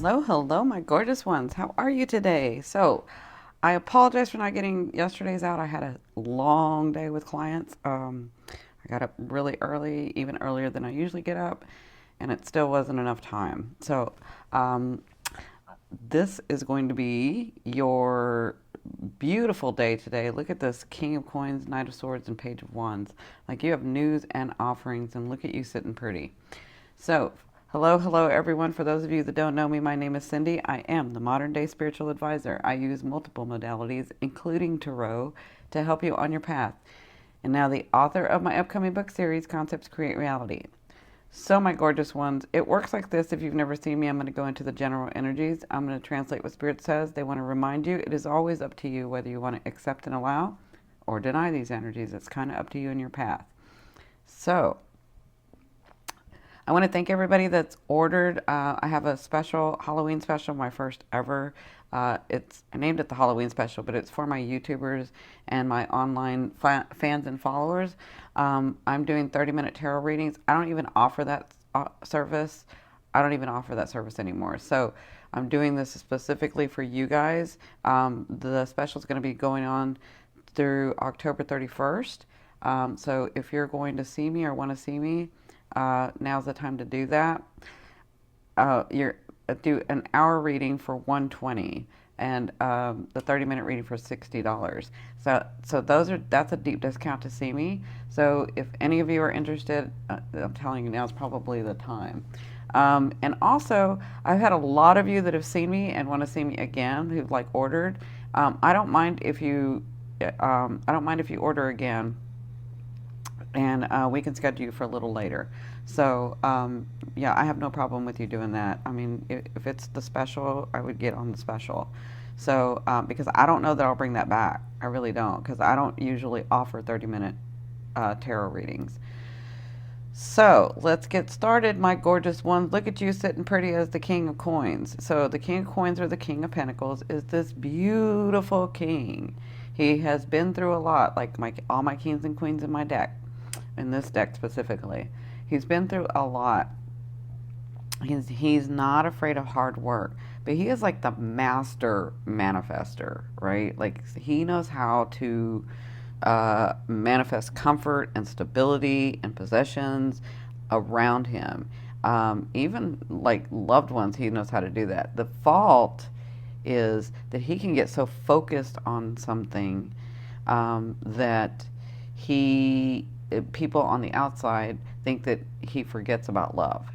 Hello, hello, my gorgeous ones. How are you today? So, I apologize for not getting yesterday's out. I had a long day with clients. I got up really early, even earlier than I usually get up, and it still wasn't enough time. So, um, this is going to be your beautiful day today. Look at this King of Coins, Knight of Swords, and Page of Wands. Like you have news and offerings, and look at you sitting pretty. So, hello, hello, everyone. For those of you that don't know me, my name is Cindy. I am the modern day spiritual advisor. I use multiple modalities, including tarot, to help you on your path. And now, the author of my upcoming book series, Concepts Create Reality. So, my gorgeous ones, it works like this. If you've never seen me, I'm going to go into the general energies. I'm going to translate what Spirit says. They want to remind you it is always up to you whether you want to accept and allow or deny these energies. It's kind of up to you and your path. So, I want to thank everybody that's ordered. I have a special Halloween special, my first ever. I named it the Halloween special, but it's for my YouTubers and my online fans and followers. I'm doing 30-minute tarot readings. I don't even offer that service. I don't even offer that service anymore. So I'm doing this specifically for you guys. The special is going to be going on through October 31st. So if you're going to see me or want to see me, now's the time to do that. You're do an hour reading for 120 and the 30-minute reading for $60. So that's a deep discount to see me. So if any of you are interested, I'm telling you now is probably the time. And also, I've had a lot of you that have seen me and want to see me again, who've like ordered. I don't mind if you order again, and we can schedule you for a little later. So, yeah, I have no problem with you doing that. I mean, if it's the special, I would get on the special. So, because I don't know that I'll bring that back. I really don't, because I don't usually offer 30-minute tarot readings. So, let's get started, my gorgeous ones. Look at you sitting pretty as the King of Coins. So, the King of Coins or the King of Pentacles is this beautiful king. He has been through a lot, like all my kings and queens in my deck, in this deck specifically. He's been through a lot. He's not afraid of hard work, but he is like the master manifester, right? Like he knows how to manifest comfort and stability and possessions around him. Even like loved ones, he knows how to do that. The fault is that he can get so focused on something that people on the outside think that he forgets about love.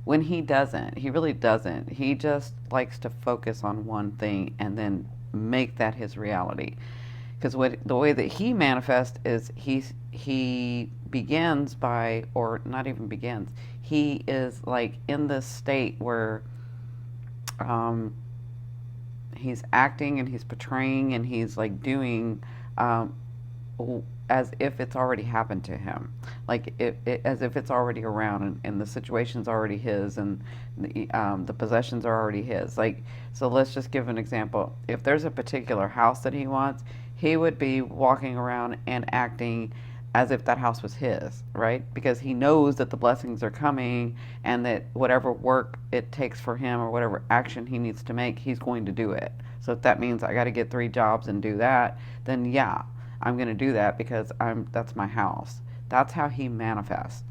When he doesn't, he really doesn't. He just likes to focus on one thing and then make that his reality. Because the way that he manifests is he begins by, or not even begins, he is like in this state where um, he's acting and he's portraying and he's like doing as if it's already happened to him, like as if it's already around and the situation's already his and the possessions are already his. Like, so let's just give an example. If there's a particular house that he wants, he would be walking around and acting as if that house was his, right? Because he knows that the blessings are coming and that whatever work it takes for him or whatever action he needs to make, he's going to do it. So if that means I got to get 3 jobs and do that, then yeah, I'm going to do that because that's my house. That's how he manifests.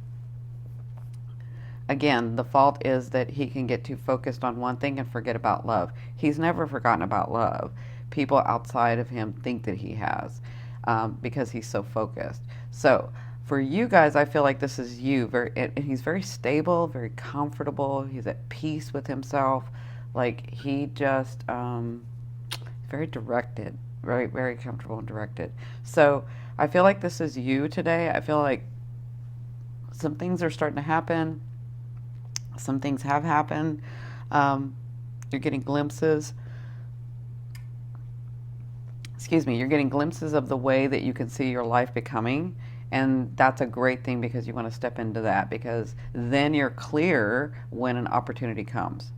Again, the fault is that he can get too focused on one thing and forget about love. He's never forgotten about love. People outside of him think that he has, because he's so focused. So for you guys, I feel like this is you. And he's very stable, very comfortable. He's at peace with himself. Like he just very directed, very, very comfortable and directed. So I feel like this is you today. I feel like some things are starting to happen. Some things have happened. You're getting glimpses. Excuse me. You're getting glimpses of the way that you can see your life becoming. And that's a great thing because you want to step into that because then you're clear when an opportunity comes.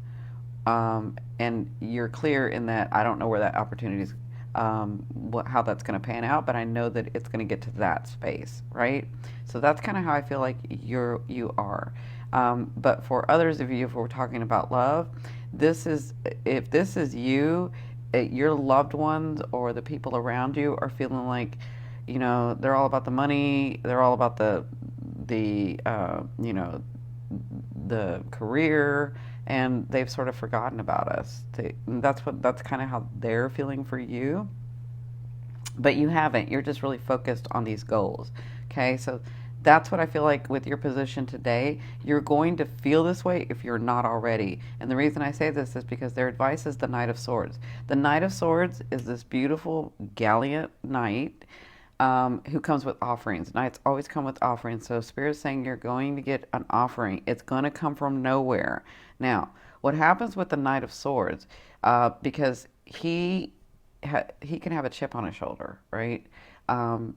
And you're clear in that I don't know where that opportunity is, how that's going to pan out, but I know that it's going to get to that space, right? So that's kind of how I feel like you are. But for others of you, if we're talking about love, this is if this is you, your loved ones or the people around you are feeling like, they're all about the money, they're all about the career, and they've sort of forgotten about us. That's kind of how they're feeling for you, but you haven't. You're just really focused on these goals. Okay, so that's what I feel like with your position today. You're going to feel this way if you're not already. And the reason I say this is because their advice is the Knight of Swords. The Knight of Swords is this beautiful, gallant knight who comes with offerings. Knights always come with offerings. So Spirit's saying you're going to get an offering. It's going to come from nowhere. Now, what happens with the Knight of Swords, because he can have a chip on his shoulder, right? Um,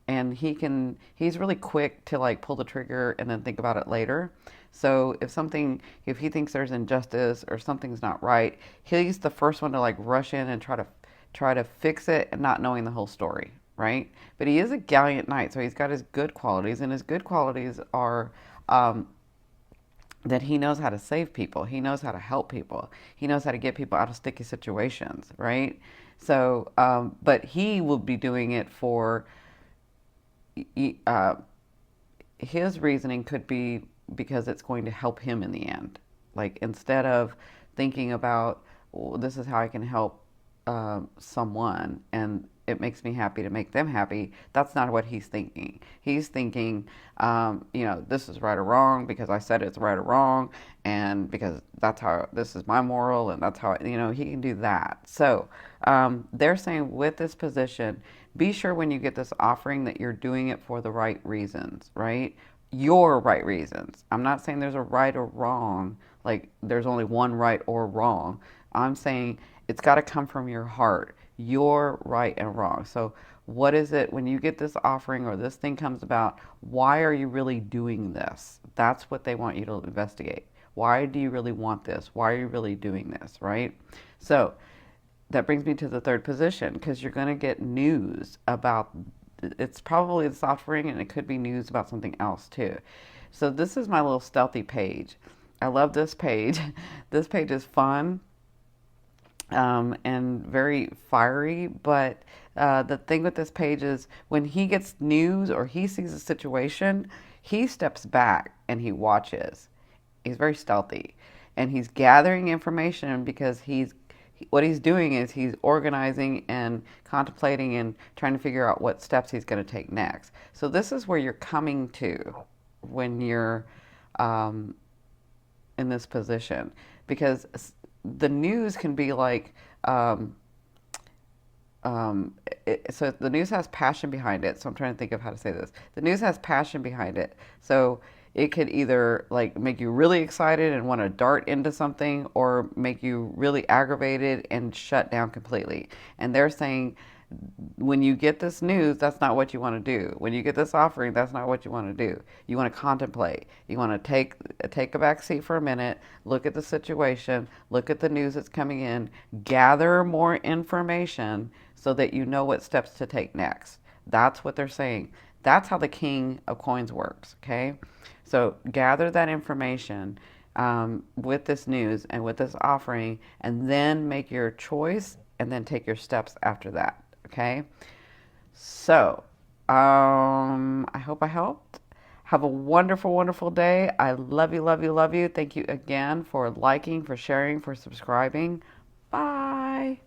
and he's really quick to like pull the trigger and then think about it later. So if he thinks there's injustice or something's not right, he's the first one to like rush in and try to fix it, and not knowing the whole story, right? But he is a gallant knight, so he's got his good qualities, and his good qualities are um, that he knows how to save people. He knows how to help people. He knows how to get people out of sticky situations, right? So, but he will be doing it for, uh, his reasoning could be because it's going to help him in the end. Like instead of thinking about, well, this is how I can help someone and it makes me happy to make them happy. That's not what he's thinking. He's thinking, this is right or wrong because I said it's right or wrong, and because that's how this is my moral, and that's how he can do that. So they're saying with this position, be sure when you get this offering that you're doing it for the right reasons, right? Your right reasons. I'm not saying there's a right or wrong, like there's only one right or wrong. I'm saying it's got to come from your heart, your right and wrong. So, what is it when you get this offering or this thing comes about? Why are you really doing this? That's what they want you to investigate. Why do you really want this? Why are you really doing this, right? So, that brings me to the third position because you're going to get news about it's probably the offering, and it could be news about something else too. So, this is my little stealthy page. I love this page. This page is fun and very fiery. But the thing with this page is when he gets news or he sees a situation, he steps back and he watches. He's very stealthy and he's gathering information because what he's doing is he's organizing and contemplating and trying to figure out what steps he's going to take next. So this is where you're coming to when you're um, in this position, because the news can be like um, so the news has passion behind it. So I'm trying to think of how to say this. The news has passion behind it. So it could either like make you really excited and want to dart into something, or make you really aggravated and shut down completely. And they're saying when you get this news, that's not what you want to do. When you get this offering, that's not what you want to do. You want to contemplate. You want to take a back seat for a minute, look at the situation, look at the news that's coming in, gather more information so that you know what steps to take next. That's what they're saying. That's how the King of Coins works, okay? So gather that information with this news and with this offering, and then make your choice and then take your steps after that. Okay, so I hope I helped. Have a wonderful, wonderful day. I love you, love you, love you. Thank you again for liking, for sharing, for subscribing. Bye.